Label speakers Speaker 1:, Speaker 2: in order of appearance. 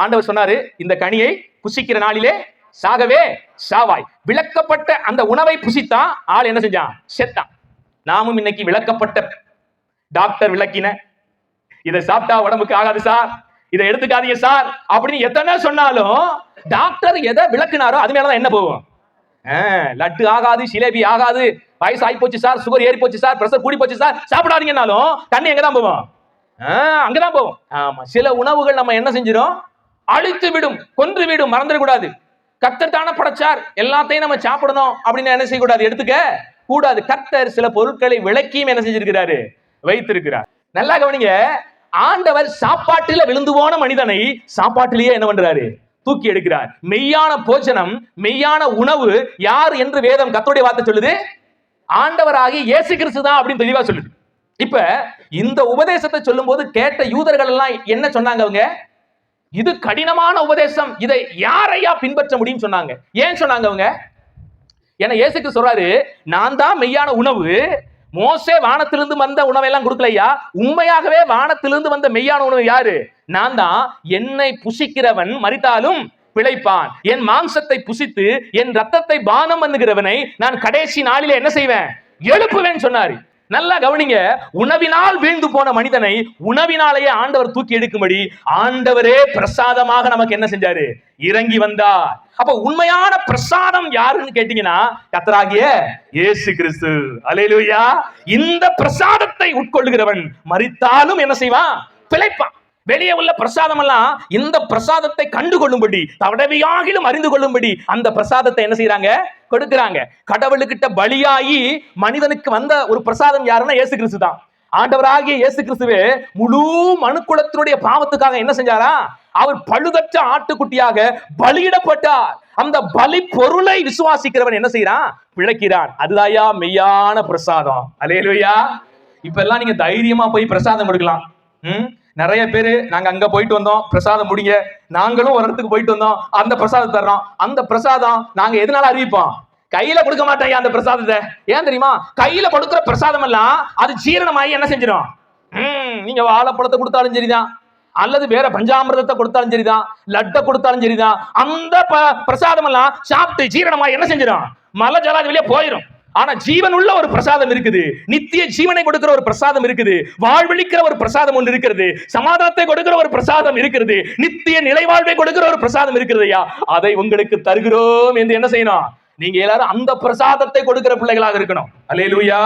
Speaker 1: ஆண்டவர் சொன்னாரு, இந்த கனியை புசிக்கிற நாளிலே சாகவே சாவாய். விளக்கப்பட்ட அந்த உணவை புசித்தான் ஆள் என்ன செஞ்சான்? செத்தான். நாமும் இன்னைக்கு விளக்கப்பட்ட டாக்டர் விளக்கின, இதை சாப்பிட்டா உடம்புக்கு ஆகாது சார், இதை எடுத்துக்காதீங்க சார் அப்படின்னு எத்தனை சொன்னாலும் டாக்டர் எதை விளக்குனாரோ அது மேலதான் என்ன போகும்? லட்டு ஆகாது, சிலேபி ஆகாது, வயசு ஆகி போச்சு சார், சுகர் ஏறி போச்சு சார், பிரஷர் கூடி போச்சு சார், சாப்பிடாதீங்கன்னாலும் தண்ணி எங்கதான் போவோம்? அங்கதான் போவோம். ஆமா, சில உணவுகள் நம்ம என்ன செஞ்சிடும்? அழித்து விடும், கொன்று விடும். மறந்துடக்கூடாது. கர்த்தர் தானே படைச்சார், எல்லாத்தையும் நம்ம சாப்பிடணும் அப்படின்னு என்ன செய்யக்கூடாது? எடுத்துக்க கூடாது. கர்த்தர் சில பொருட்களை விளக்கியும் என்ன செஞ்சிருக்கிறாரு? வைத்திருக்கிறார். நல்லா கவனிங்க. ஆண்டவர் சாப்பாட்டில விழுந்து போன மனிதனை சாப்பாட்டிலேயே என்ன பண்றாரு? தூக்கி எடுக்கிறார். மெய்யான போஜனம், மெய்யான உணவு யார் என்று வேதம் கர்த்தருடைய வார்த்தை சொல்லுது? ஆண்டவராகிய இயேசு கிறிஸ்து தான் அப்படின்னு தெளிவா சொல்லுது. இப்ப இந்த உபதேசத்தை சொல்லும் போது கேட்ட யூதர்கள் எல்லாம் என்ன சொன்னாங்க? அவங்க, இது கடினமான உபதேசம், இதை யாரையா பின்பற்ற முடியும் சொன்னாங்க. ஏன் சொன்னாங்க அவங்க? ஏன்னா இயேசுக்கு சொல்றாரு, நான் தான் மெய்யான உணவு, மோசே வானத்திலிருந்து வந்த உணவெல்லாம் கொடுக்கலையா, உண்மையாகவே வானத்திலிருந்து வந்த மெய்யான உணவு யாரு? நான் தான். என்னை புசிக்கிறவன் மரித்தாலும் பிழைப்பான், என் மாம்சத்தை புசித்து என் ரத்தத்தை பானம் பண்ணுகிறவனை நான் கடைசி நாளிலே என்ன செய்வேன்? எழுப்புவேன் சொன்னாரு. நல்லா கவனிங்க. உணவினால் வீழ்ந்து போன மனிதனை உணவினாலேயே ஆண்டவர் தூக்கி எடுக்கும்படி ஆண்டவரே பிரசாதமாக நமக்கு என்ன செஞ்சாரு? இறங்கி வந்தார். அப்ப உண்மையான பிரசாதம் யாருன்னு கேட்டீங்கன்னா கர்த்தராகிய இயேசு கிறிஸ்து. அல்லேலூயா. இந்த பிரசாதத்தை உட்கொள்ளுகிறவன் மரித்தாலும் என்ன செய்வான்? பிழைப்பான். வெளியே உள்ள பிரசாதம் எல்லாம் இந்த பிரசாதத்தை கண்டுகொள்ளும்படி, தடவையாகிலும் அறிந்து கொள்ளும்படி அந்த பிரசாதத்தை என்ன செய்யறாங்க? கொடுக்கிறாங்க. கடவுளுக்கிட்ட பலியாகி மனிதனுக்கு வந்த ஒரு பிரசாதம் யாருன்னா இயேசு கிறிஸ்து தான். ஆண்டவராகிய இயேசு கிறிஸ்துவே முழு மனுக்குலத்தினுடைய பாவத்துக்காக என்ன செஞ்சாரா? அவர் பழுதற்ற ஆட்டுக்குட்டியாக பலியிடப்பட்டார். அந்த பலி பொருளை விசுவாசிக்கிறவன் என்ன செய்யறான்? பிழைக்கிறான். அதுதாயா மெய்யான பிரசாதம். அல்லேலூயா. இப்ப எல்லாம் நீங்க தைரியமா போய் பிரசாதம் கொடுக்கலாம். நிறைய பேரு நாங்க அங்க போயிட்டு வந்தோம், பிரசாதம் முடிங்க, நாங்களும் ஒரு இடத்துக்கு போயிட்டு வந்தோம், அந்த பிரசாதம் தர்றோம். அந்த பிரசாதம் நாங்க எதனால அறிவிப்போம்? கையில கொடுக்க மாட்டேன் அந்த பிரசாதத்தை. ஏன் தெரியுமா? கையில கொடுக்கிற பிரசாதம் எல்லாம் அது ஜீரணமாகி என்ன செஞ்சிடும்? நீங்க வாழைப்பழத்தை கொடுத்தாலும் சரிதான், அல்லது வேற பஞ்சாமிரதத்தை கொடுத்தாலும் சரிதான், லட்டை கொடுத்தாலும் சரிதான், அந்த பிரசாதம் எல்லாம் சாப்பிட்டு ஜீரணமாகி என்ன செஞ்சிடும்? மலை ஜலாதி வெளியே போயிடும். ஆனா ஜீவன் உள்ள ஒரு பிரசாதம் இருக்குது, நித்திய ஜீவனை கொடுக்கிற ஒரு பிரசாதம் இருக்குது, வாழ்வழிக்கிற ஒரு பிரசாதம் ஒன்று இருக்கிறது, சமாதானத்தை கொடுக்கிற ஒரு பிரசாதம் இருக்கிறது, நித்திய நிலைவாழ்வை கொடுக்கிற ஒரு பிரசாதம் இருக்கிறதையா, அதை உங்களுக்கு தருகிறோம் என்று என்ன செய்யணும்? நீங்க எல்லாரும் அந்த பிரசாதத்தை கொடுக்கிற பிள்ளைகளாக இருக்கணும். அல்லேலூயா.